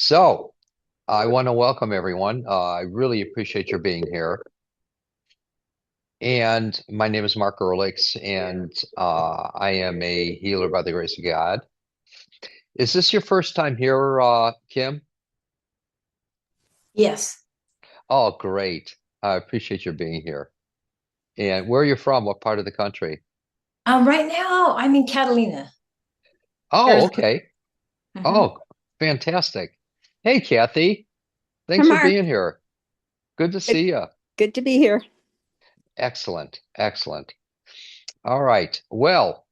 So, I want to welcome everyone. I really appreciate your being here. And my name is Mark Earlix, and I am a healer by the grace of God. Is this your first time here, Kim? Yes. Oh, great. I appreciate your being here. And where are you from? What part of the country? Right now, I'm in Catalina, Oh, Arizona. okay. Hmm. Oh, fantastic. Hey, Kathy. Hi, Thanks for Mark. being here. Good to Good, see you. good to be here. Excellent. Excellent. All right. Well,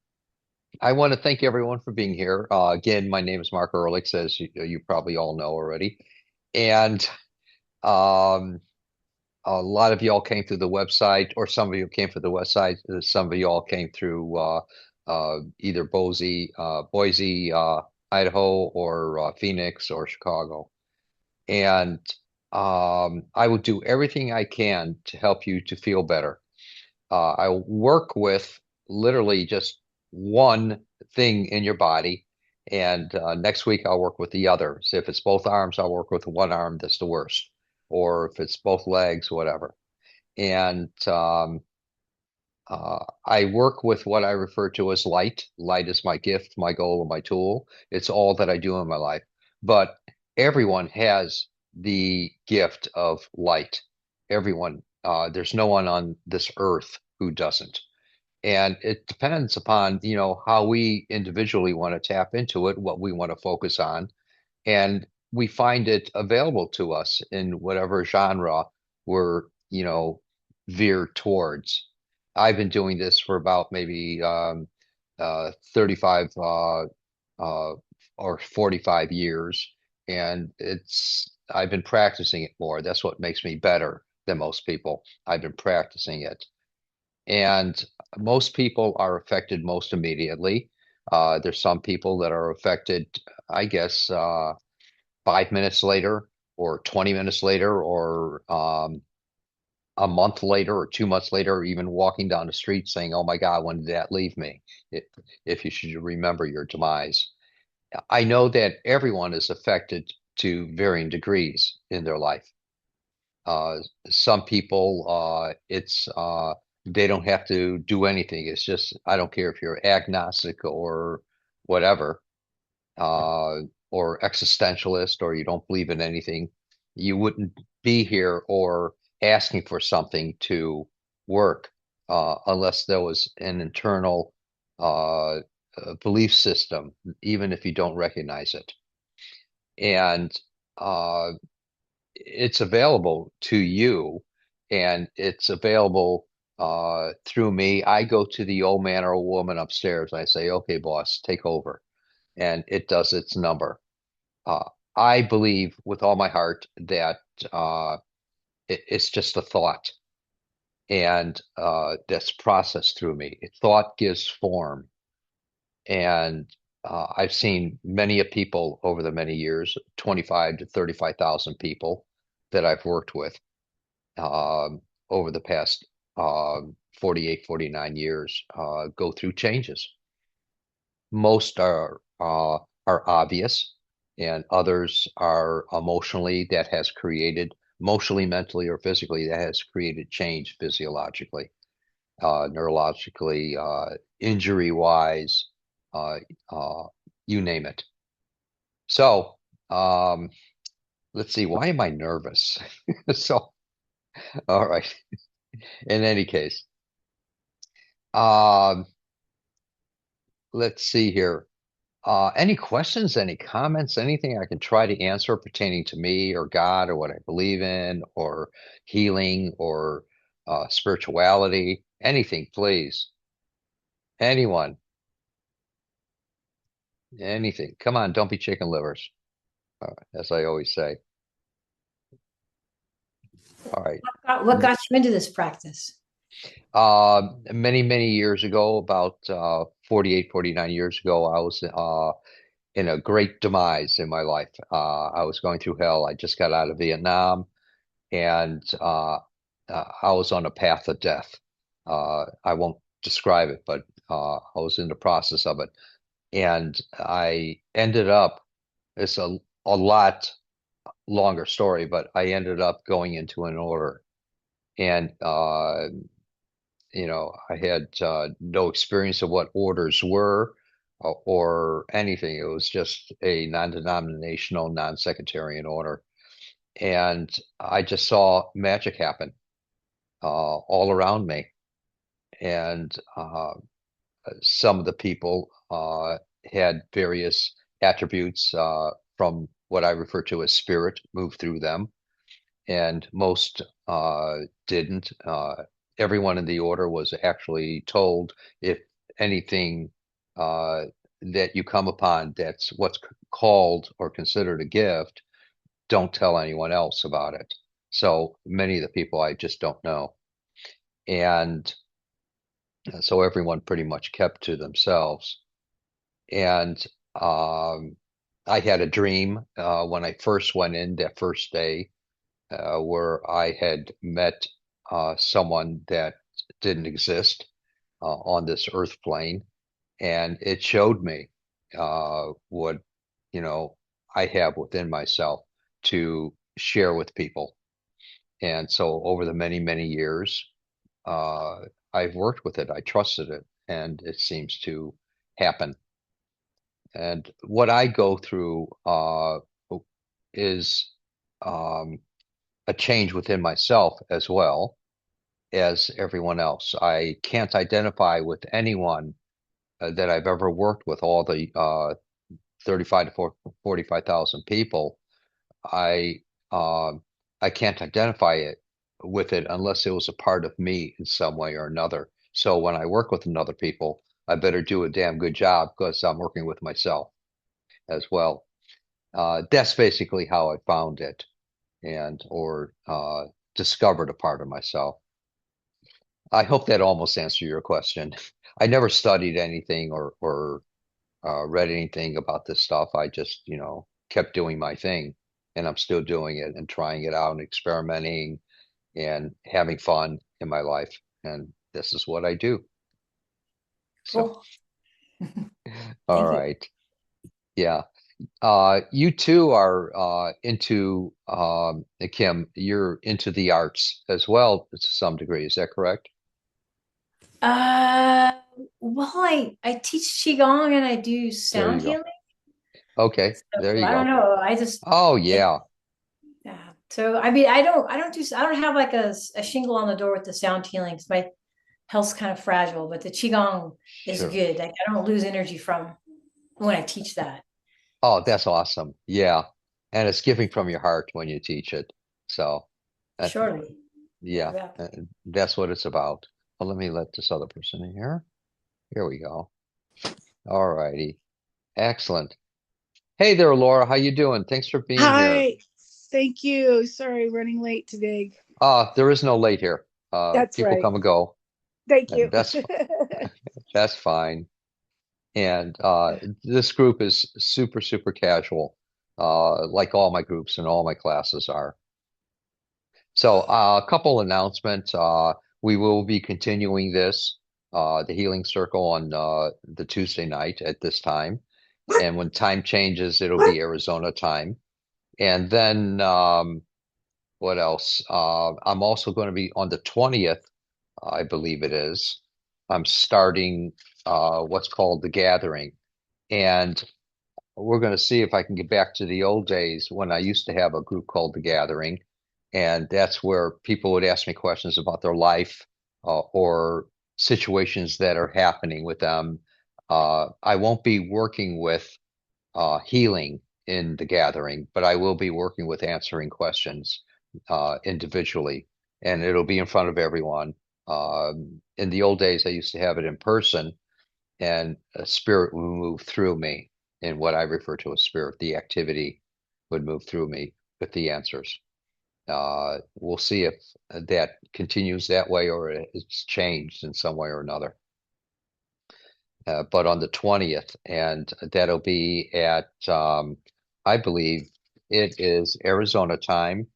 I want to thank everyone for being here. Again, my name is Mark Ehrlich, as you probably all know already. And um, a lot of y'all came through the website, or some of you came through the website. Some of y'all came through either Boise, Idaho, or Phoenix, or Chicago. And I will do everything I can to help you to feel better. I work with literally just one thing in your body, and next week I'll work with the other. So if it's both arms, I'll work with one arm that's the worst, or if it's both legs, whatever. And I work with what I refer to as light. Light is my gift, my goal, and my tool. It's all that I do in my life. But everyone has the gift of light. Everyone, there's no one on this earth who doesn't. And it depends upon, how we individually want to tap into it, what we want to focus on. And we find it available to us in whatever genre we're, veered towards. I've been doing this for about maybe 35 uh, or 45 years, and I've been practicing it more. That's what makes me better than most people. I've been practicing it. And most people are affected most immediately. There's some people that are affected, I guess, 5 minutes later, or 20 minutes later, or a month later, or 2 months later, or even walking down the street saying, "Oh my God, when did that leave me?" If, if you should remember your demise. I know that everyone is affected to varying degrees in their life. Uh, some people, they don't have to do anything. It's just, I don't care if you're agnostic or whatever, uh, or existentialist, or you don't believe in anything. You wouldn't be here or asking for something to work unless there was an internal uh, belief system, even if you don't recognize it. And uh, it's available to you, and it's available through me. I go to the old man or woman upstairs. I say, "Okay, boss, take over," and it does its number. Uh, I believe with all my heart that uh, it's just a thought, and that's processed through me. Thought gives form, and I've seen many a people over the many years, 25 to 35,000 people that I've worked with um, over the past 48, 49 years go through changes. Most are obvious, and others are emotionally, mentally, or physically, that has created change physiologically, neurologically, injury-wise, uh, uh, you name it. So, um, let's see, why am I nervous? So, all right. In any case, um, let's see here. Any questions, any comments, anything I can try to answer pertaining to me or God or what I believe in or healing or spirituality? Anything, please. Anyone, anything. Come on, don't be chicken livers, as I always say. All right. What got you into this practice? Many, many years ago, about 48, 49 years ago, I was in a great demise in my life. I was going through hell. I just got out of Vietnam, and I was on a path of death. I won't describe it, but I was in the process of it, and I ended up. It's a lot. longer story, but I ended up going into an order. And I had no experience of what orders were or anything. It was just a non-denominational, non-sectarian order. And I just saw magic happen all around me. And some of the people had various attributes from what I refer to as spirit move through them, and most didn't. Everyone in the order was actually told if anything uh, that you come upon that's what's called or considered a gift, don't tell anyone else about it. So many of the people I just don't know. And so everyone pretty much kept to themselves. And um, I had a dream when I first went in that first day where I had met someone that didn't exist on this earth plane, and it showed me what I have within myself to share with people. And so over the many, many years, uh, I've worked with it. I trusted it, and it seems to happen. And what I go through is um, a change within myself as well as everyone else. I can't identify with anyone that I've ever worked with, all the 35 to 45,000 people. I um, I can't identify it with it unless it was a part of me in some way or another. So when I work with another people, I better do a damn good job because I'm working with myself as well. That's basically how I found it and or discovered a part of myself. I hope that almost answered your question. I never studied anything or read anything about this stuff. I just, kept doing my thing, and I'm still doing it and trying it out and experimenting and having fun in my life. And this is what I do. So, Cool. all Thank you. right. Yeah. You too are into Kim, you're into the arts as well to some degree. Is that correct? Uh, well, I teach qigong and I do There sound you go. healing. Okay, there So you I don't go. know. Oh It, yeah, yeah. So I mean, I don't have like a shingle on the door with the sound healing 'cause my health's kind of fragile, but the qigong is sure. good. Like I don't lose energy from when I teach that. Oh, that's awesome. Yeah. And it's giving from your heart when you teach it. So, uh, Surely. Yeah, yeah, yeah. that's what it's about. Well, let me let this other person in here. Here we go. All righty. Excellent. Hey there, Laura. How you doing? Thanks for being here. Hi, thank you. Sorry, running late today. There is no late here. That's People right. come and go, Thank you. and that's fine. And this group is super, super casual, like all my groups and all my classes are. So, a couple announcements. We will be continuing this, the Healing Circle on the Tuesday night at this time. And when time changes, it'll be Arizona time. And then, what else? I'm also going to be on the 20th, I believe it is. I'm starting what's called the Gathering. And we're going to see if I can get back to the old days when I used to have a group called The Gathering. And that's where people would ask me questions about their life or situations that are happening with them. I won't be working with healing in The Gathering, but I will be working with answering questions individually. And it'll be in front of everyone. In the old days, I used to have it in person, and a spirit would move through me in what I refer to as spirit. The activity would move through me with the answers. We'll see if that continues that way or it's changed in some way or another. But on the 20th, and that'll be at, I believe it is Arizona time,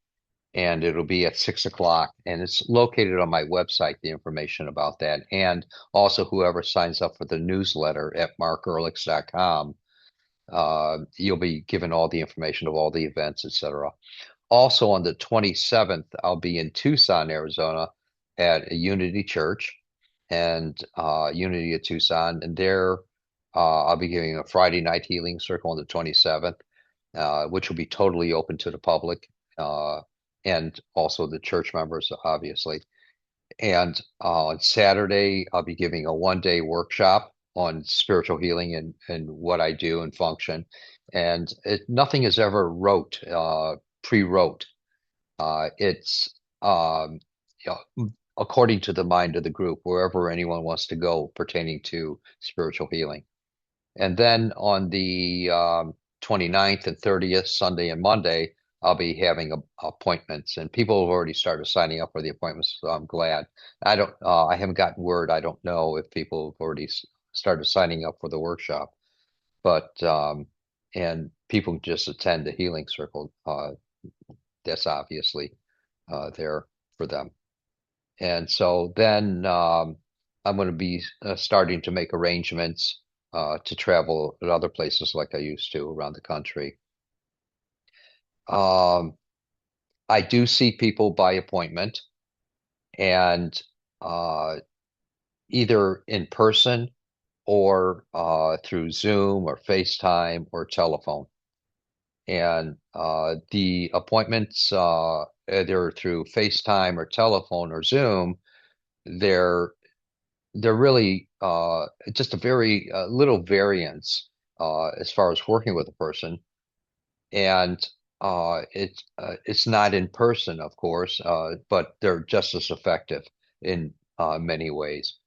and it'll be at 6 o'clock. And it's located on my website, the information about that. And also, whoever signs up for the newsletter at markearlix.com You'll be given all the information of all the events, etc. Also on the 27th, I'll be in Tucson, Arizona at a Unity Church and Unity at Tucson. And there I'll be giving a Friday night healing circle on the 27th, which will be totally open to the public and also the church members, obviously. And on Saturday, I'll be giving a 1 day workshop on spiritual healing and what I do and function. And nothing is ever pre-wrote. It's you know, according to the mind of the group, wherever anyone wants to go pertaining to spiritual healing. And then on the 29th and 30th, Sunday and Monday, I'll be having appointments, and people have already started signing up for the appointments, so I'm glad. I haven't gotten word. I don't know if people have already started signing up for the workshop, but and people can just attend the healing circle. That's obviously there for them. And so then I'm going to be starting to make arrangements to travel at other places like I used to around the country. I do see people by appointment and either in person or through Zoom or FaceTime or telephone. And the appointments, either through FaceTime or telephone or Zoom, they're really just a very little variance as far as working with a person, and it's not in person, of course, but they're just as effective in many ways,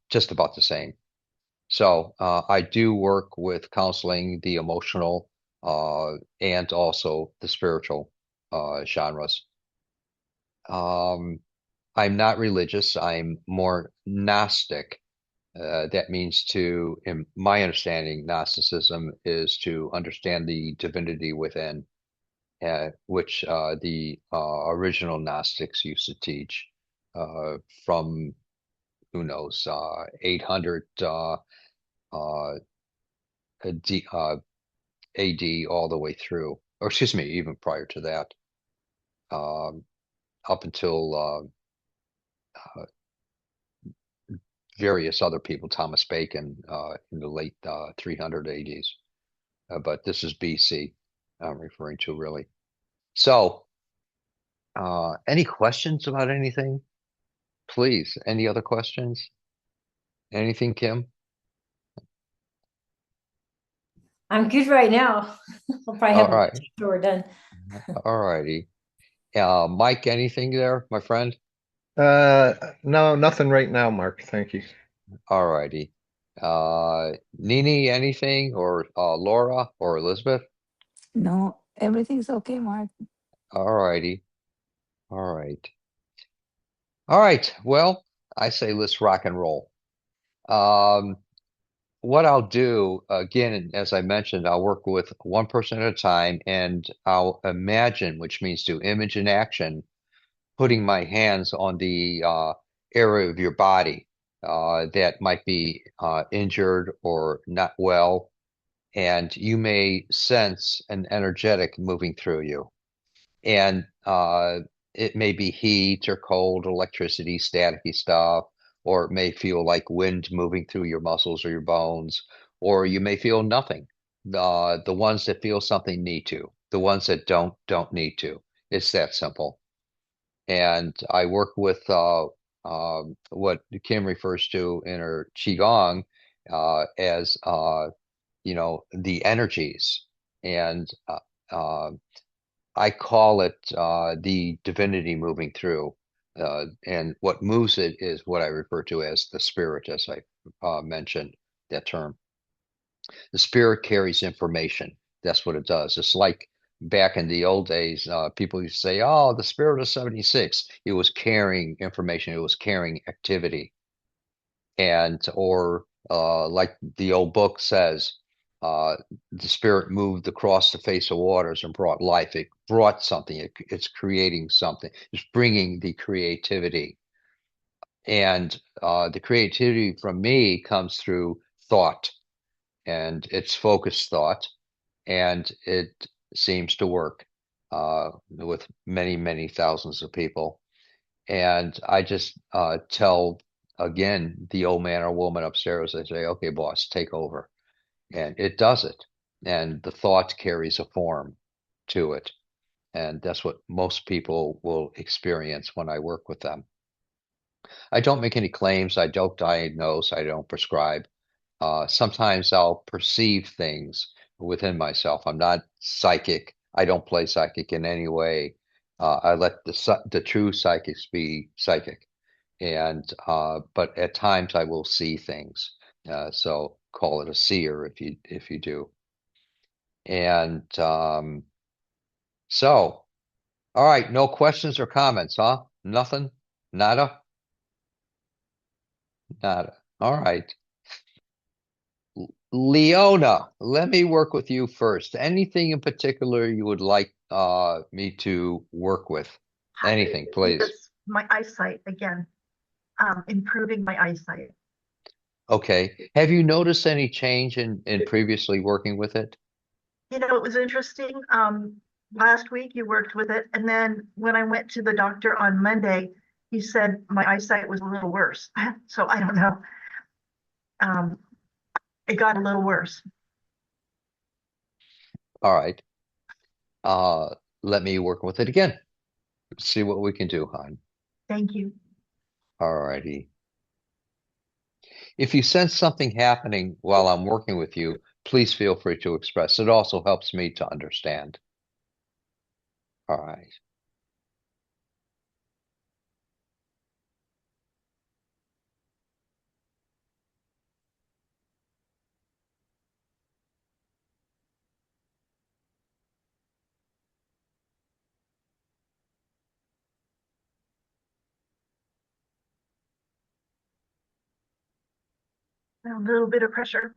just about the same. So I do work with counseling, the emotional, and also the spiritual genres. I'm not religious. I'm more Gnostic. That means in my understanding, Gnosticism is to understand the divinity within, which the original Gnostics used to teach from, who knows, 800 AD all the way through, or excuse me, even prior to that, up until various other people, Thomas Bacon, in the late 300 ADs. But this is BC I'm referring to, really. So, any questions about anything? Please, any other questions? Anything, Kim? I'm good right now. I'll probably All have a right. question after we're done. All righty. Mike, anything there, my friend? No, nothing right now, Mark. Thank you. All righty. Nini, anything, or Laura or Elizabeth? No, everything's okay, Mark. All righty. All right. All right. Well, I say let's rock and roll. What I'll do, again, as I mentioned, I'll work with one person at a time, and I'll imagine, which means to image in action, putting my hands on the area of your body that might be injured or not well, and you may sense an energetic moving through you. And it may be heat or cold, electricity, staticky stuff, or it may feel like wind moving through your muscles or your bones, or you may feel nothing. The ones that feel something need to. The ones that don't need to. It's that simple. And I work with what Kim refers to in her qigong as the energies, and I call it the divinity moving through. And what moves it is what I refer to as the spirit, as I mentioned that term. The spirit carries information. That's what it does. It's like back in the old days, people used to say, oh, the spirit of 76. It was carrying information, it was carrying activity. Or like the old book says, the spirit moved across the face of waters and brought life. It brought something. It's creating something. It's bringing the creativity. And the creativity from me comes through thought. and it's focused thought, and it seems to work with many, many thousands of people. And I just tell again the old man or woman upstairs, I say, okay, boss, take over. And it does it. And the thought carries a form to it. And that's what most people will experience when I work with them. I don't make any claims. I don't diagnose. I don't prescribe. Sometimes I'll perceive things within myself. I'm not psychic. I don't play psychic in any way. I let the true psychics be psychic, and but at times I will see things. So call it a seer if you do. And so, all right, no questions or comments, huh? Nothing? Nada? Nada. All right. Leona, let me work with you first. Anything in particular you would like me to work with? Anything, please. It's my eyesight again, improving my eyesight. Okay. Have you noticed any change in previously working with it? You know, it was interesting. Last week you worked with it, and then when I went to the doctor on Monday, he said my eyesight was a little worse. So I don't know. Um, it got a little worse. All right. Let me work with it again. See what we can do, hon. Thank you. All righty. If you sense something happening while I'm working with you, please feel free to express. It also helps me to understand. All right. A little bit of pressure.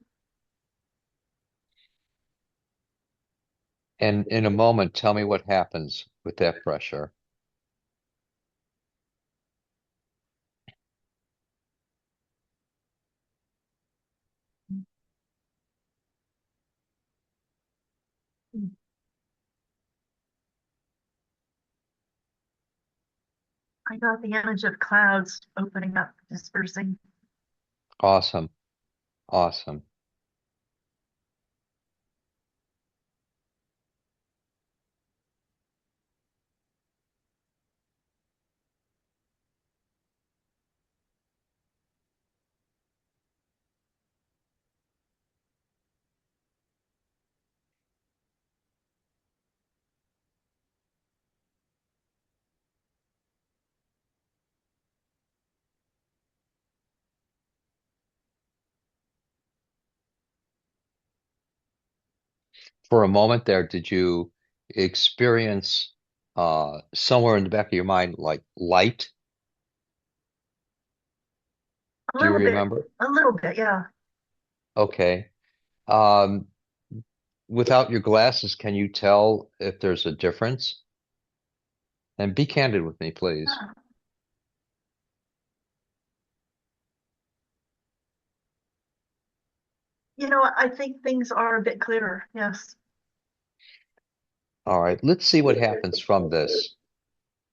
And in a moment, tell me what happens with that pressure. I got the image of clouds opening up, dispersing. Awesome. Awesome. For a moment there, did you experience somewhere in the back of your mind like light? A Do you little bit, remember? a little bit, yeah. Okay. Um, without your glasses, can you tell if there's a difference? And be candid with me, please. You know, I think things are a bit clearer. Yes. All right, let's see what happens from this.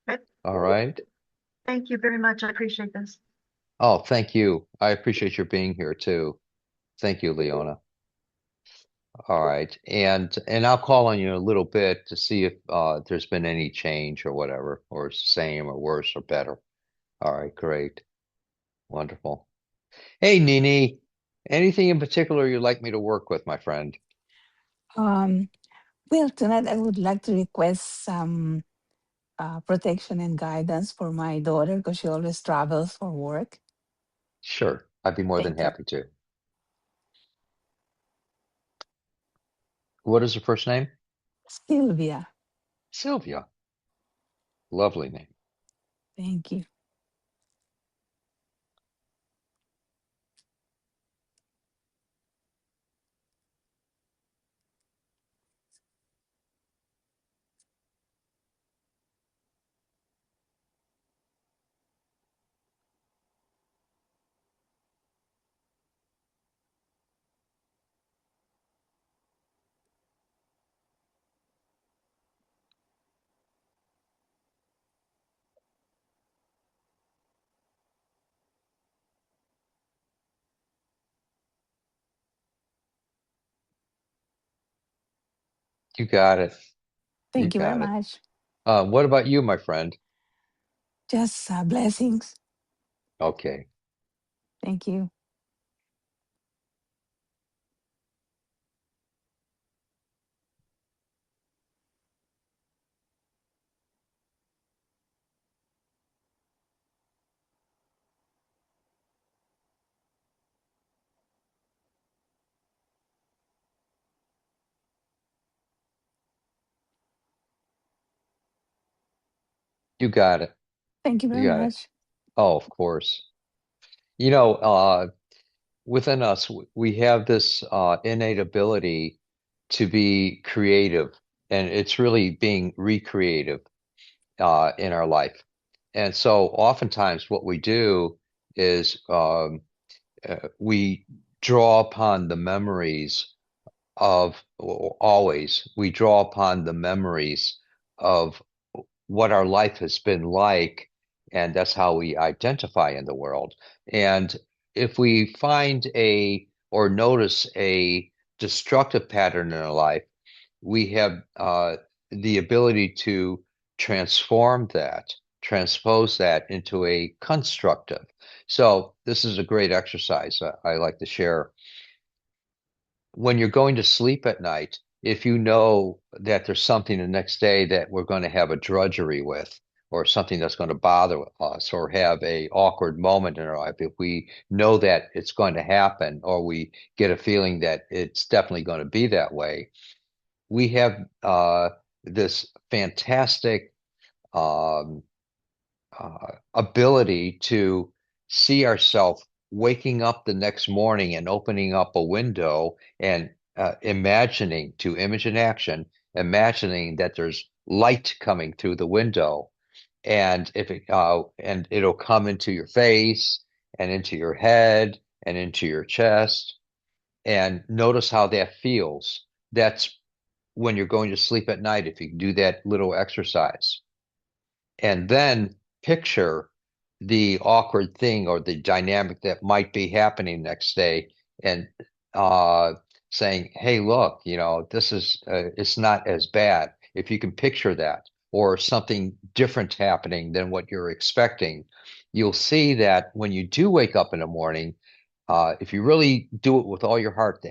Okay. All right. Thank you very much. I appreciate this. Oh, thank you. I appreciate your being here too. Thank you, Leona. All right. And I'll call on you in a little bit to see if there's been any change or whatever, or same or worse or better. All right, great. Wonderful. Hey, Nini, anything in particular you'd like me to work with, my friend? Um, well, tonight I would like to request some protection and guidance for my daughter because she always travels for work. Sure, I'd be more than Thank you. happy to. What is her first name? Sylvia. Sylvia. Lovely name. Thank you. You got it. You Thank you very got it. much. What about you, my friend? Just blessings. Okay. Thank you. You got it. Thank you You very got it. much. Oh, of course. Within us, we have this innate ability to be creative, and it's really being recreative in our life. And so, oftentimes, what we do is we draw upon the memories of, always, we draw upon the memories of what our life has been like, and that's how we identify in the world. And if we find or notice a destructive pattern in our life, we have the ability to transform that, transpose that into a constructive. So this is a great exercise I like to share. When you're going to sleep at night, if you know that there's something the next day that we're going to have a drudgery with, or something that's going to bother us, or have a awkward moment in our life, if we know that it's going to happen, or we get a feeling that it's definitely going to be that way, we have this fantastic um, ability to see ourselves waking up the next morning and opening up a window and imagining, to image in action, imagining that there's light coming through the window, and if it and it'll come into your face and into your head and into your chest, and notice how that feels. That's when you're going to sleep at night, if you can do that little exercise. And then picture the awkward thing or the dynamic that might be happening next day, and uh, saying, hey, look, this is, it's not as bad. If you can picture that, or something different happening than what you're expecting, you'll see that when you do wake up in the morning, if you really do it with all your heart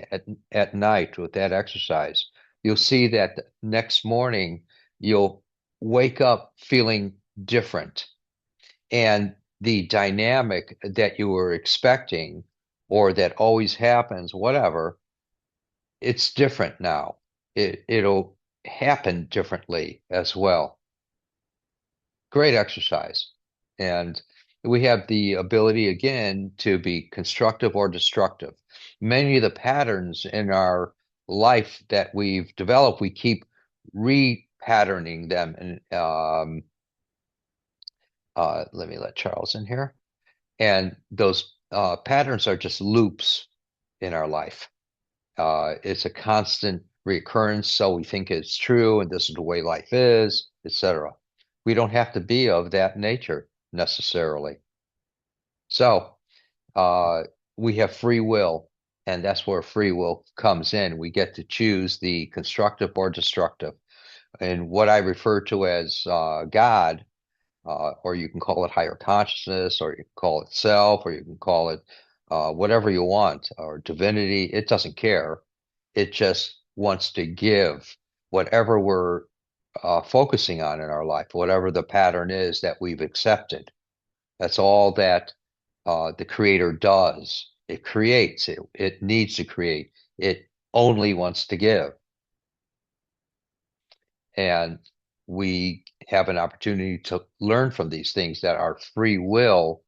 at night with that exercise, you'll see that the next morning you'll wake up feeling different. And the dynamic that you were expecting, or that always happens, whatever, it's different now. It'll happen differently as well. Great exercise. And we have the ability again to be constructive or destructive. Many of the patterns in our life that we've developed, we keep repatterning them. And let me let Charles in here. And those patterns are just loops in our life. It's a constant recurrence, so we think it's true, and this is the way life is, etc. We don't have to be of that nature necessarily. So we have free will, and that's where free will comes in. We get to choose the constructive or destructive. And what I refer to as God, or you can call it higher consciousness, or you can call it self, or you can call it whatever you want, or divinity. It doesn't care. It just wants to give whatever we're focusing on in our life, whatever the pattern is that we've accepted. That's all that the creator does. It creates. It needs to create. It only wants to give. And we have an opportunity to learn from these things, that our free will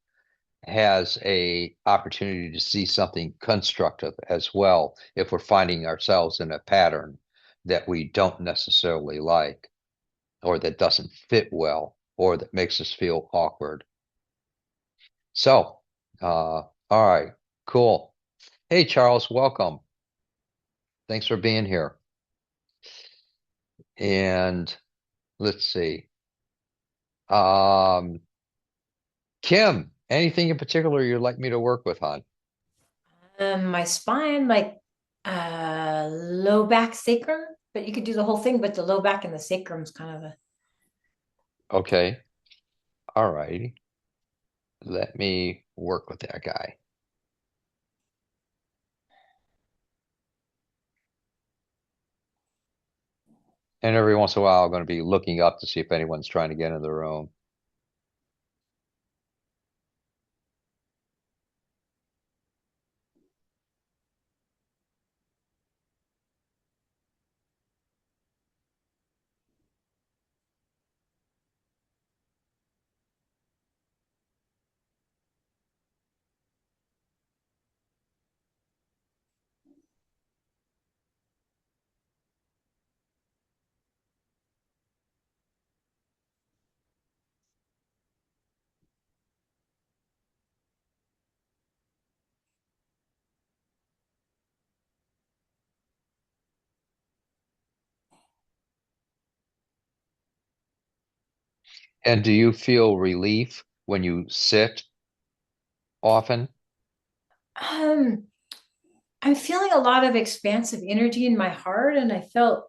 has a opportunity to see something constructive as well, if we're finding ourselves in a pattern that we don't necessarily like, or that doesn't fit well, or that makes us feel awkward. So, all right, cool. Hey, Charles, welcome. Thanks for being here. And let's see. Kim, anything in particular you'd like me to work with, hon? My spine, like low back sacrum. but you could do the whole thing, but the low back and the sacrum's kind of a. Okay. All righty. Let me work with that guy. And every once in a while, I'm going to be looking up to see if anyone's trying to get in the room. And do you feel relief when you sit often? Um, I'm feeling a lot of expansive energy in my heart, and I felt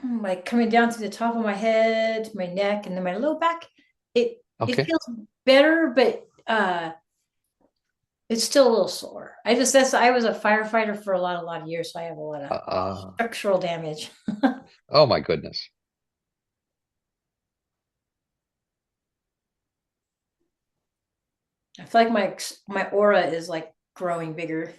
like coming down to the top of my head, my neck, and then my low back. It Okay. feels better, but it's still a little sore. I was a firefighter for a lot of years, so I have a lot of Uh, structural damage. oh my goodness. I feel like my aura is like growing bigger.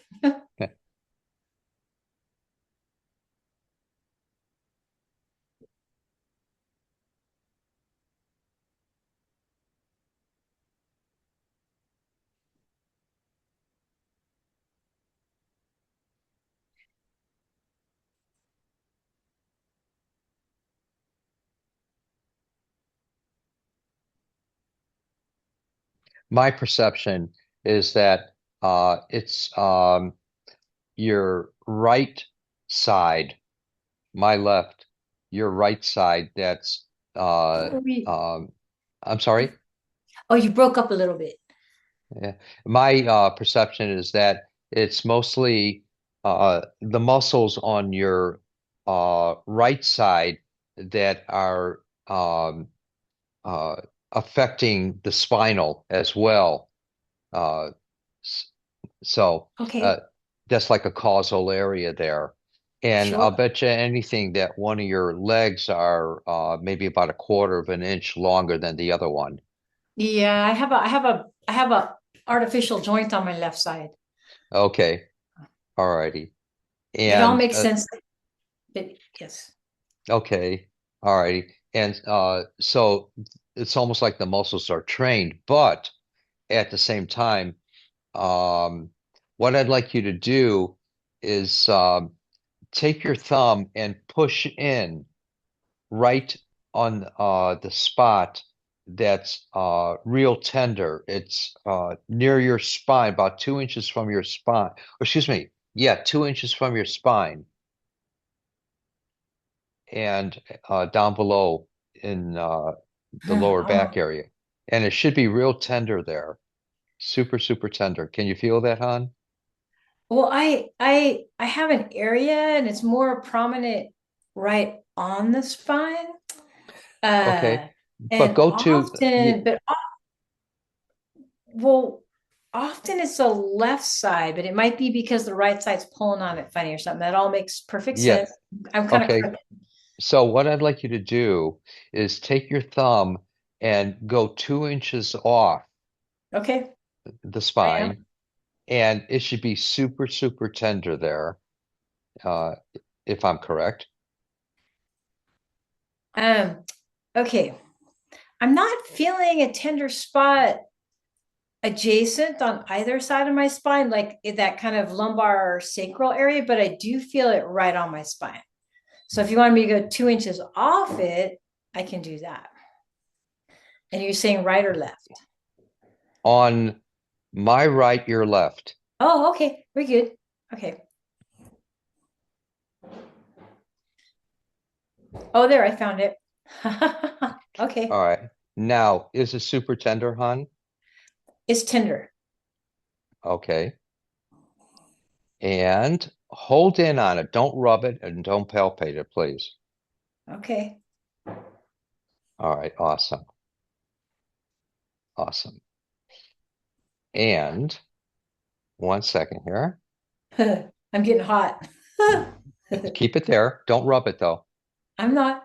My perception is that it's your right side, my left, your right side that's um I'm sorry. Oh, you broke up a little bit. Yeah. My perception is that it's mostly the muscles on your right side that are uh, affecting the spinal as well. Uh, s- so uh, Okay, that's like a causal area there. And I'll sure. bet you anything that one of your legs are maybe about a quarter of an inch longer than the other one. Yeah, I have a artificial joint on my left side. Okay, all righty. It all And makes sense. But yes. okay, all righty. And so it's almost like the muscles are trained, but at the same time, um, what I'd like you to do is take your thumb and push in right on the spot that's real tender. It's near your spine, about 2 inches from your spine. Excuse me, yeah, 2 inches from your spine, and down below in the lower back Oh, area. And it should be real tender there. Super, super tender. Can you feel that, hon? well, I have an area and it's more prominent right on the spine. Okay. Uh, But and go to, often, well, often it's the left side, but it might be because the right side's pulling on it funny or something. That all makes perfect yeah, sense. I'm kind of okay. crooked. So what I'd like you to do is take your thumb and go 2 inches off Okay, the I am. spine, and it should be super, super tender there, uh, if I'm correct. Um, okay. I'm not feeling a tender spot adjacent on either side of my spine, like in that kind of lumbar sacral area, but I do feel it right on my spine. So if you want me to go 2 inches off it, I can do that. And you're saying right or left? On my right, your left. Oh, okay. We're good. Okay. Oh, there, I found it. Okay. All right. Now, is it super tender, hon? It's tender. Okay. And hold in on it. Don't rub it and don't palpate it, please. Okay. All right, awesome. Awesome. And 1 second here. I'm getting hot. Keep it there. Don't rub it though. I'm not.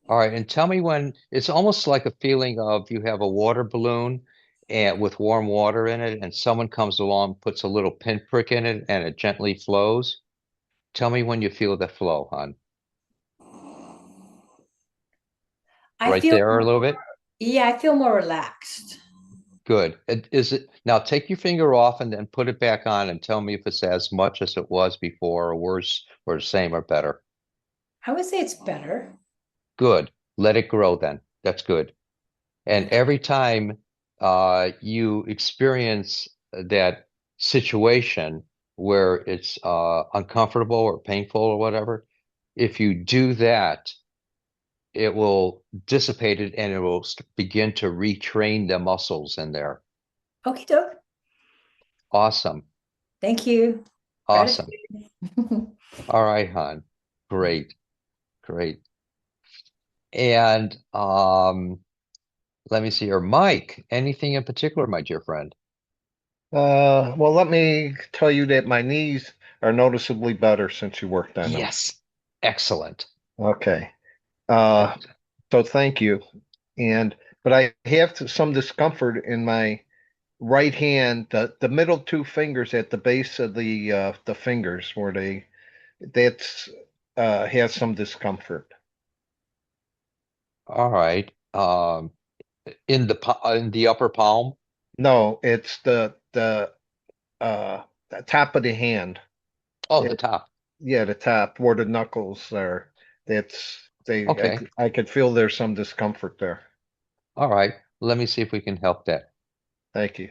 All right, and tell me when it's almost like a feeling of you have a water balloon and with warm water in it, and someone comes along, puts a little pinprick in it, and it gently flows. Tell me when you feel the flow, hon. I Right feel, there a little bit. yeah, I feel more relaxed. Good. Is it now? Take your finger off and then put it back on, and tell me if it's as much as it was before, or worse, or the same, or better. I would say it's better. Good. Let it grow then. That's good. And Okay. every time you experience that situation where it's uncomfortable or painful or whatever, if you do that, it will dissipate it and it will begin to retrain the muscles in there. Okay, Doug. Awesome. Thank you. Awesome. Gratitude. All right, hon. Great. Great. And let me see here. Mike, anything in particular, my dear friend? Well, let me tell you that my knees are noticeably better since you worked on them. Yes. Excellent. Okay. Uh, so thank you. But I have some discomfort in my right hand, the middle two fingers at the base of the fingers where that's has some discomfort. All right. In the upper palm. No, it's the top of the hand. Oh, the It, top. yeah, the top where the knuckles are. Okay. I could feel there's some discomfort there. All right. Let me see if we can help that. Thank you.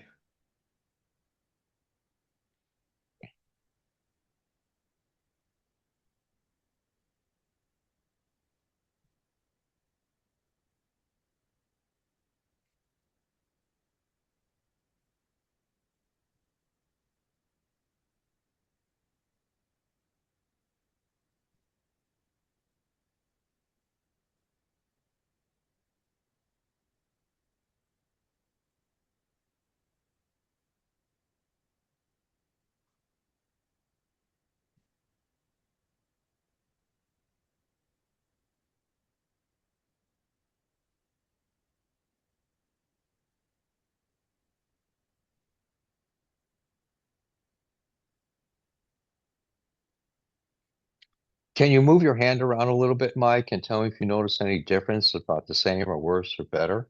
Can you move your hand around a little bit, Mike, and tell me if you notice any difference, about the same or worse or better?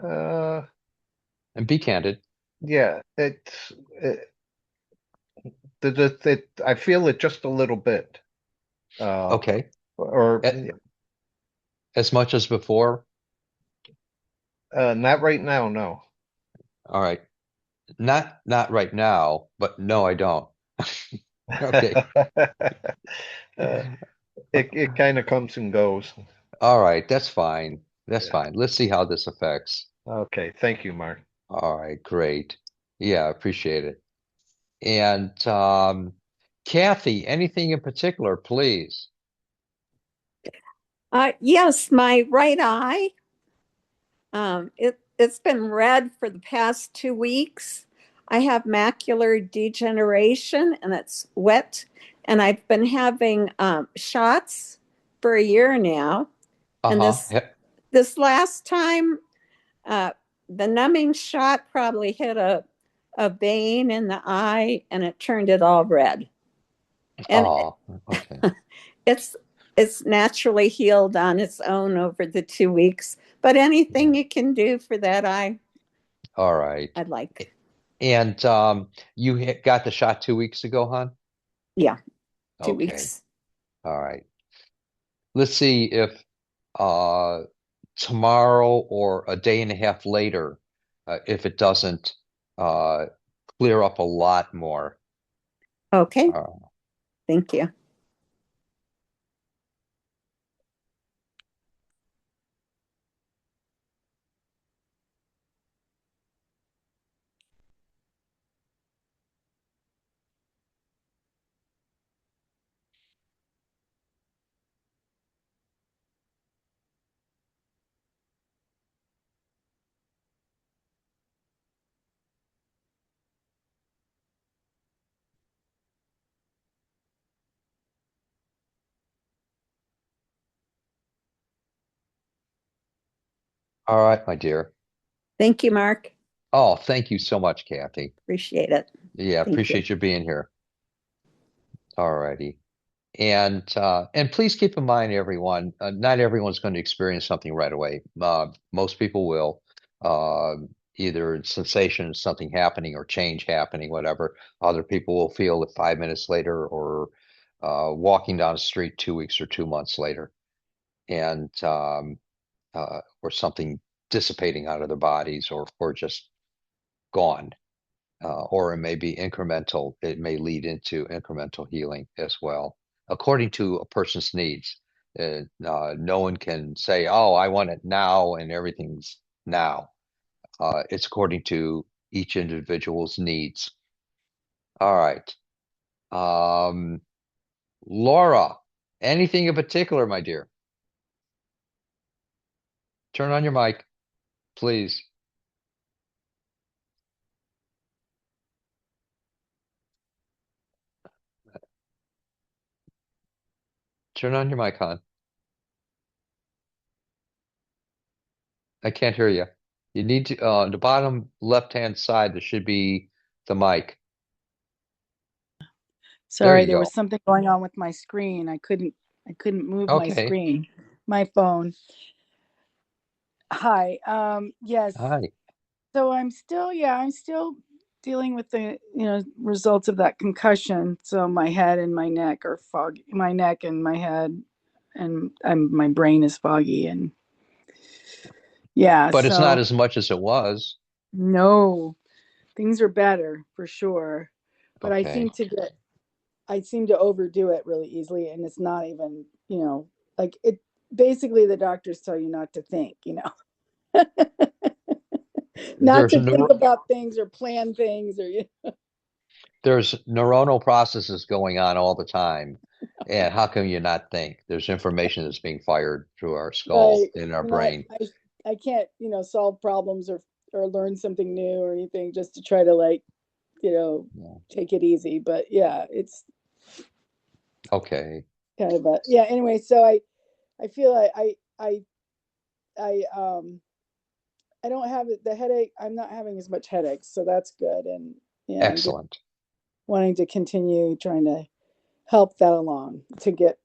Uh, And be candid. yeah, I feel it just a little bit. Uh, Okay. or A- As much as before? Not right now, no. All right. Not right now, but no, I don't. Okay. Uh, it kind of comes and goes. All right. That's fine. That's Yeah. fine. Let's see how this affects. Okay. Thank you, Mark. All right. Great. Yeah, appreciate it. And Kathy, anything in particular, please? Yes, my right eye. It's been red for the past 2 weeks. I have macular degeneration and it's wet, and I've been having shots for a year now. And Uh-huh. this last time, uh, the numbing shot probably hit a vein in the eye, and it turned it all red. And Oh, okay. it's it's naturally healed on its own over the 2 weeks. But anything Yeah. you can do for that eye, All right. I'd like. And you got the shot 2 weeks ago, hon? Yeah, two Okay. weeks. All right. Let's see if uh tomorrow or a day and a half later, if it doesn't uh clear up a lot more. Okay, Uh, thank you. All right, my dear. Thank you, Mark. Oh, thank you so much, Kathy. Appreciate it. Yeah, Thank you. appreciate you being here. All righty. And please keep in mind, everyone, not everyone's going to experience something right away. Most people will, uh, either sensation, something happening, or change happening, whatever. Other people will feel it 5 minutes later, or walking down the street 2 weeks or 2 months later, and or something dissipating out of their bodies, or just gone. Or it may be incremental. It may lead into incremental healing as well, according to a person's needs. No one can say, "Oh, I want it now," and everything's now. It's according to each individual's needs. All right. Um, Laura, anything in particular, my dear? Turn on your mic, please. Turn on your mic, hon. I can't hear you. You need to, the bottom left-hand side, there should be the mic. There Sorry, you there go. was something going on with my screen. I couldn't move my Okay. screen. My phone. Hi. Yes. Hi. So I'm still dealing with the, results of that concussion. So my head and my neck are foggy. My neck and my head and my brain is foggy, and yeah, But it's not so as much as it was. no, things are better for sure. But Okay. I seem to overdo it really easily, and it's not even, like it. Basically, the doctors tell you not to think, not There's to think neur about things or plan things or there's neuronal processes going on all the time. And how can you not think? There's information that's being fired through our skull right. in our And I, brain. I can't, solve problems or learn something new or anything just to try to like, Yeah. take it easy. But yeah, it's Okay. kind of a yeah. Anyway, so I feel I don't have the headache. I'm not having as much headaches, so that's good. And yeah, I'm just Excellent. wanting to continue trying to help that along to get,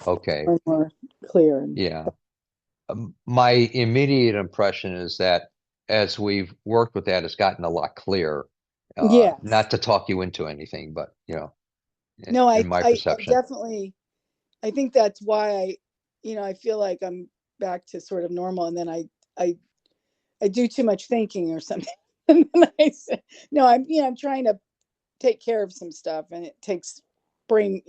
Okay. more and more clear. And Yeah. My immediate impression is that as we've worked with that, it's gotten a lot clearer. yes, Not to talk you into anything, but no, in my I perception. definitely, I think that's why I feel like I'm back to sort of normal, and then I, I do too much thinking or something. And then I say, no, I'm trying to take care of some stuff, and it takes brain,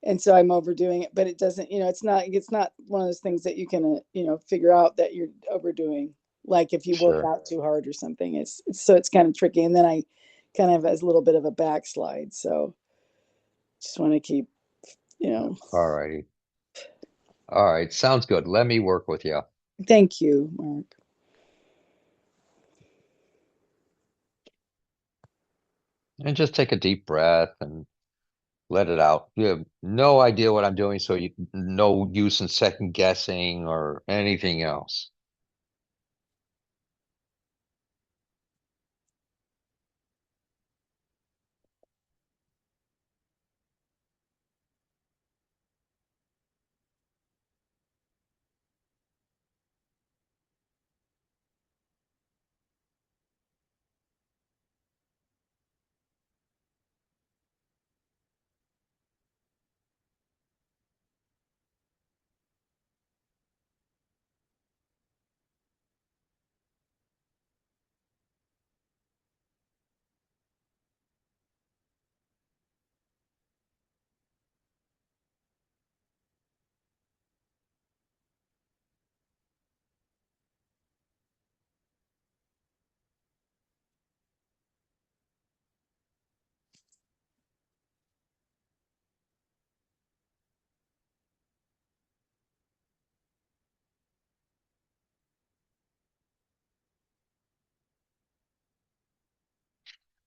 and so I'm overdoing it, but it doesn't, it's not one of those things that you can, figure out that you're overdoing. Like if you work Sure. out too hard or something, so it's kind of tricky. And then I kind of has a little bit of a backslide. So just want to keep, you know, All righty. All right. Sounds good. Let me work with you. thank you, Mark. And just take a deep breath and let it out. You have no idea what I'm doing, so no use in second guessing or anything else.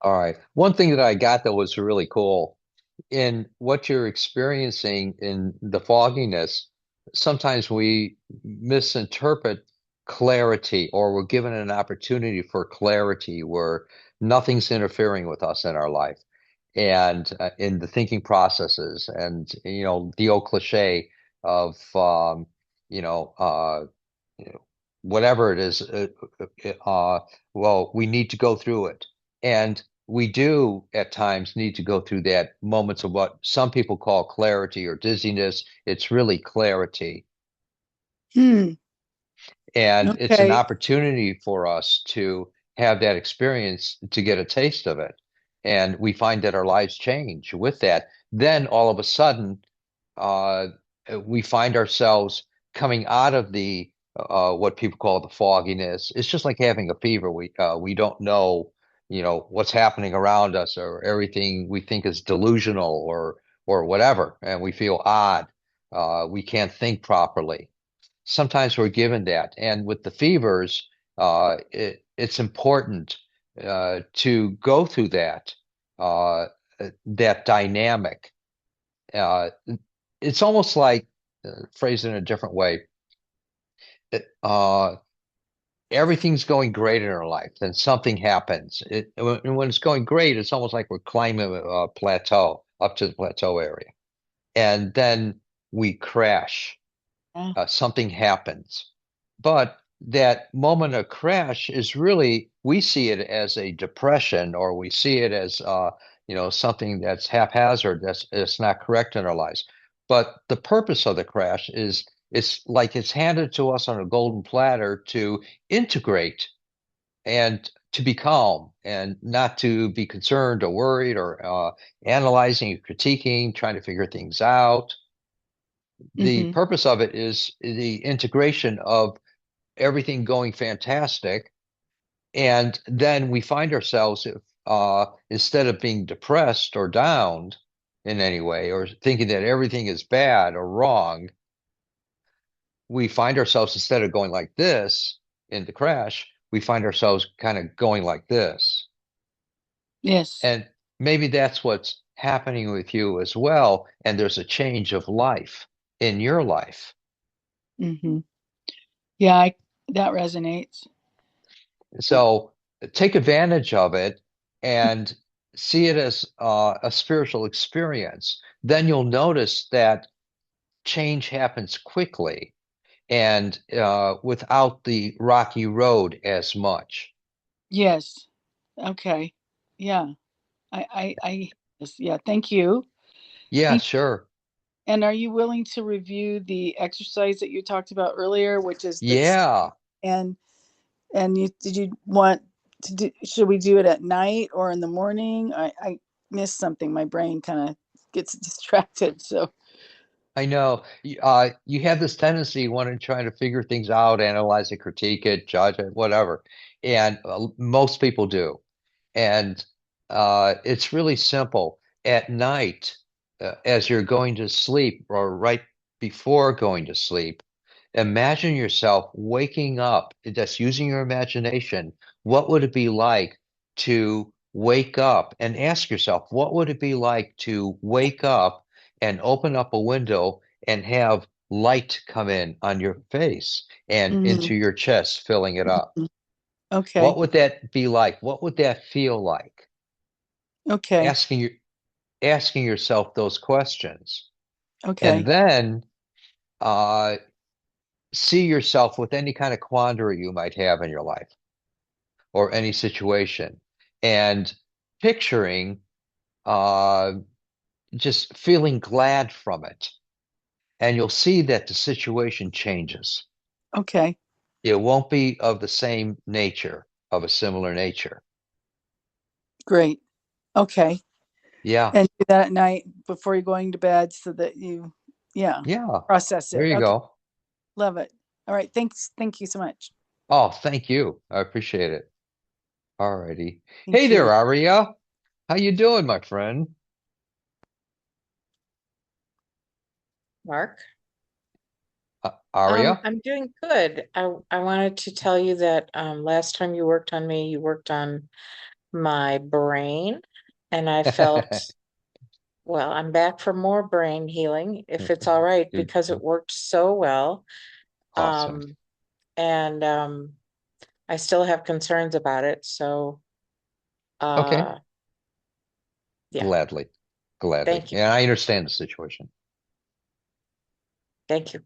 All right. One thing that I got that was really cool in what you're experiencing in the fogginess, sometimes we misinterpret clarity, or we're given an opportunity for clarity where nothing's interfering with us in our life and in the thinking processes. And, the old cliche of, you know, uh, whatever it is, well, we need to go through it. And we do at times need to go through that moments of what some people call clarity or dizziness. It's really clarity. Hmm. And it's an Okay. opportunity for us to have that experience to get a taste of it. And we find that our lives change with that. Then all of a sudden, uh, we find ourselves coming out of the what people call the fogginess. It's just like having a fever. We don't know, what's happening around us, or everything we think is delusional or whatever, and we feel odd. We can't think properly. Sometimes we're given that. And with the fevers, it's important to go through uh, that dynamic. Uh, it's almost like, phrased in a different way, uh, everything's going great in our life, then something happens. When it's going great, it's almost like we're climbing a plateau up to the plateau area. And then we crash. Yeah. Something happens. But that moment of crash is really, we see it as a depression, or we see it as, something that's haphazard, that's not correct in our lives. But the purpose of the crash is, it's like it's handed to us on a golden platter to integrate and to be calm and not to be concerned or worried or analyzing or critiquing, trying to figure things out. The Hmm. purpose of it is the integration of everything going fantastic. And then we find ourselves, if instead of being depressed or downed in any way, or thinking that everything is bad or wrong, we find ourselves, instead of going like this in the crash, we find ourselves kind of going like this. Yes. And maybe that's what's happening with you as well. And there's a change of life in your life. Hmm. Yeah, that resonates. So take advantage of it and see it as a spiritual experience. Then you'll notice that change happens quickly and without the rocky road as much. Yes. Okay. Yeah. Yes. Yeah. Thank you. Yeah, Thank. sure. And are you willing to review the exercise that you talked about earlier, which is this? Yeah. And did you want to do? Should we do it at night or in the morning? I missed something. My brain kind of gets distracted. So. I know. You have this tendency wanting trying to figure things out, analyze it, critique it, judge it, whatever. And most people do. And it's really simple. At night, as you're going to sleep, or right before going to sleep, imagine yourself waking up, just using your imagination. What would it be like to wake up? And ask yourself, what would it be like to wake up and open up a window and have light come in on your face and Mhm. into your chest, filling it up? What Okay. would that be like? What would that feel like? Okay. Asking yourself those questions. And Okay. then uh, see yourself with any kind of quandary you might have in your life or any situation, and picturing uh, just feeling glad from it. And you'll see that the situation changes. Okay. It won't be of the same nature, of a similar nature. Great. Okay. Yeah. And do that at night before you're going to bed so that you, yeah, Yeah. process There it. you Okay. go. Love it. All right. Thanks. Thank you so much. Oh, thank you. I appreciate it. All righty. Hey Thank there, you. Aria. How you doing, my friend? Mark. Aria? I'm doing good. I wanted to tell you that last time you worked on me, you worked on my brain, and I felt, well, I'm back for more brain healing, if it's all right, because it worked so well. Awesome. Um, and I still have concerns about it. So, Okay. yeah, Gladly. thank you. Yeah, I understand the situation. Thank you.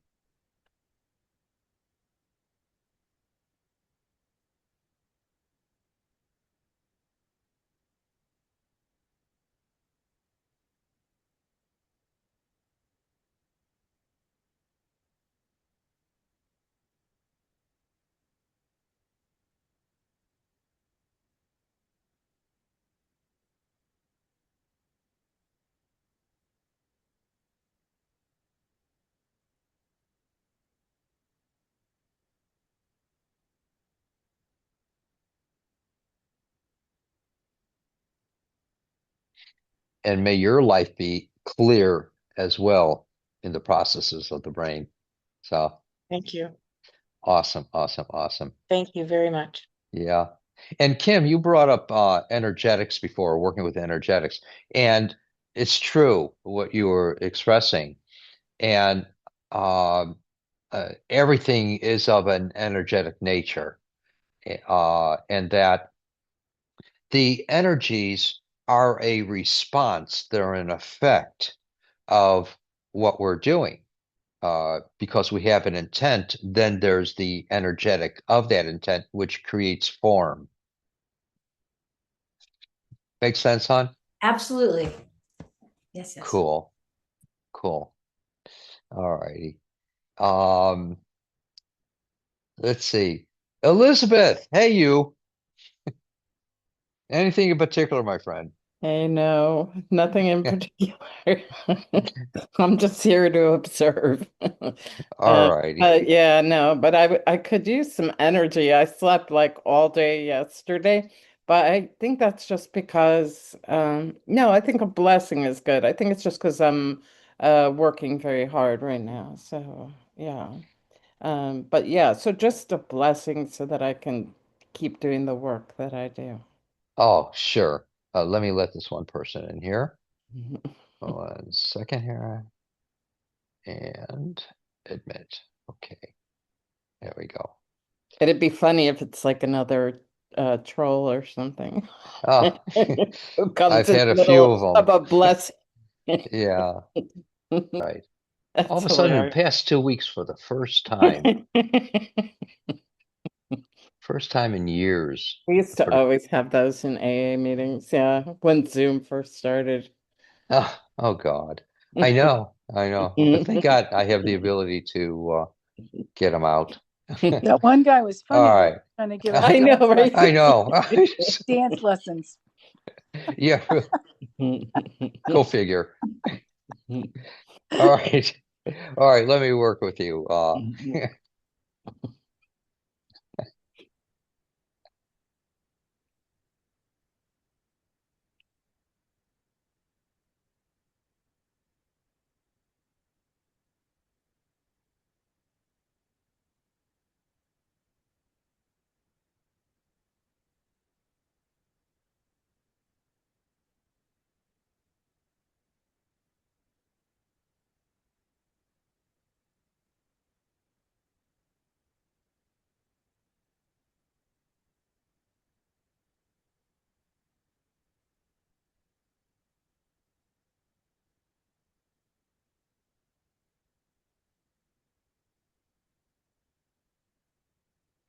And may your life be clear as well in the processes of the brain. So Thank you. awesome, awesome, awesome. Thank you very much. Yeah. And Kim, you brought up energetics before, working with energetics. And it's true what you were expressing. And um, everything is of an energetic nature. And that the energies are a response, they're an effect of what we're doing. Because we have an intent, then there's the energetic of that intent, which creates form. Makes sense, hon? Absolutely. Yes, yes. Cool. Cool. All righty. Um, let's see. Elizabeth, hey you. Anything in particular, my friend? Hey, no, nothing in particular. I'm just here to observe. All righty. Yeah, no, but I could use some energy. I slept like all day yesterday, but I think that's just because no, I think a blessing is good. I think it's just because I'm working very hard right now. So yeah. But yeah, so just a blessing so that I can keep doing the work that I do. Oh, sure. Let me let this one person in here. 1 second here. And admit. Okay. There we go. It'd be funny if it's like another troll or something Oh, who comes I've in had the a few middle of of them. a blessing. Yeah. Right. All That's of a sudden, in the hilarious. past 2 weeks, for the first time in years. We used to always have those in AA meetings, yeah, when Zoom first started. Oh God. I know. But thank God I have the ability to get them out. That one guy was All funny though, right. trying to give us I know, right? I know. dance lessons. Yeah, go figure. All right. All right, let me work with you.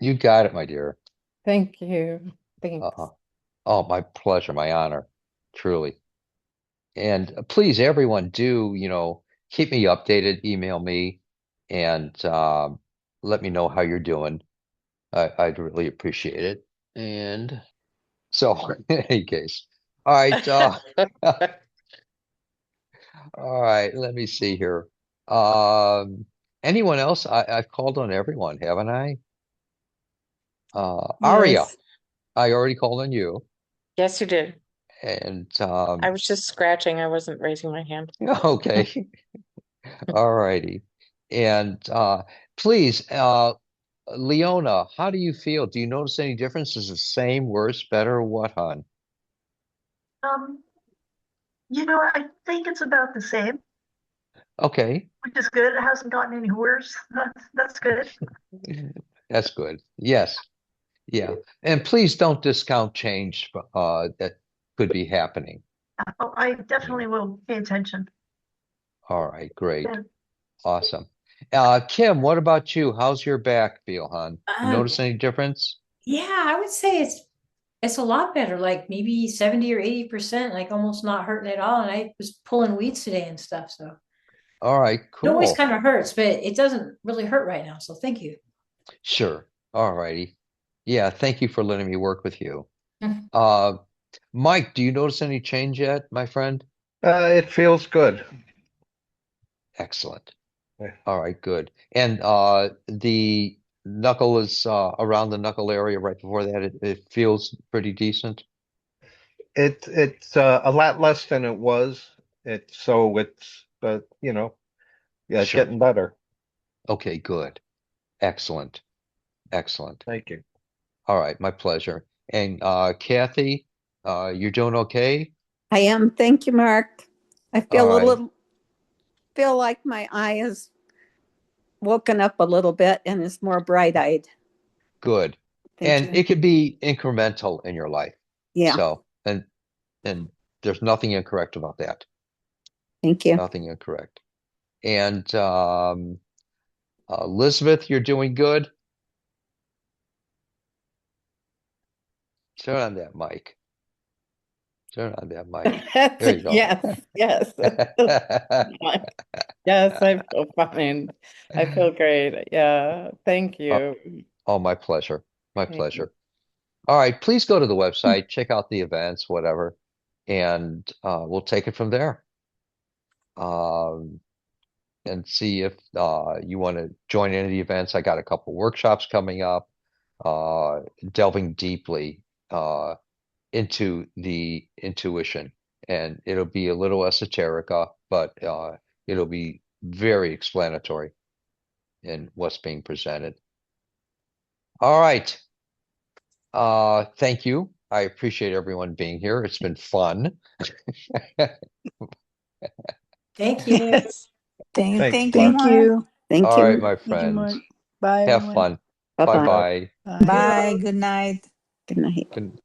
You got it, my dear. Thank you. Thanks. Uh, oh, my pleasure, my honor, truly. And please, everyone, do, keep me updated, email me, and let me know how you're doing. I'd really appreciate it. And so, in any case, all right, all right. Let me see here. Anyone else? I've called on everyone, haven't I? Aria, Yes. I already called on you, Yes, you did. and I was just scratching. I wasn't raising my hand. okay, all righty. And please, Leona, how do you feel? Do you notice any difference? Is it the same, worse, better, what, hon? Um, I think it's about the same, Okay. which is good. It hasn't gotten any worse. That's good. That's good. Yes. Yeah. And please don't discount change that could be happening. Oh, I definitely will pay attention. All right, great. Yeah. Awesome. Kim, what about you? How's your back feel, hon? You Um, notice any difference? yeah, I would say it's a lot better, like maybe 70 or 80%, like almost not hurting at all. And I was pulling weeds today and stuff, so All right, it always cool. kind of hurts, but it doesn't really hurt right now. So thank you. Sure. All righty. Yeah, thank you for letting me work with you. Mhm. Uh, Mike, do you notice any change yet, my friend? It feels good. Excellent. Yeah. All right, good. And the knuckle is around the knuckle area right before that. It feels pretty decent. It's a lot less than it was. But yeah, it's Sure. getting better. Okay, good. Excellent. Excellent. Thank you. All right, my pleasure. And Kathy, you're doing okay? I am. Thank you, Mark. I All feel a right, little, feel like my eye is woken up a little bit and is more bright-eyed. good. Thank And you. it could be incremental in your life. Yeah. So, and there's nothing incorrect about that. Thank you. Nothing incorrect. And Elizabeth, you're doing good. Turn on that mic. Turn on that mic. There you go. Yes, yes. Yes, I feel fine. I feel great. Yeah, thank Oh, you. oh, my pleasure. My Thank you. pleasure. All right, please go to the website, check out the events, whatever, and we'll take it from there. Um, and see if you want to join any of the events. I got a couple workshops coming up, delving deeply into the intuition, and it'll be a little esoterica, but it'll be very explanatory in what's being presented. All right. Thank you. I appreciate everyone being here. It's been fun. Thank you. Yes. Thanks, Thank you, Mark. Thank Mark. you. Thank All right, you. my Thank you, Mark. friends. Bye, Have everyone. fun. Bye-bye. Bye-bye. Bye. Bye. Good night. Good night. Good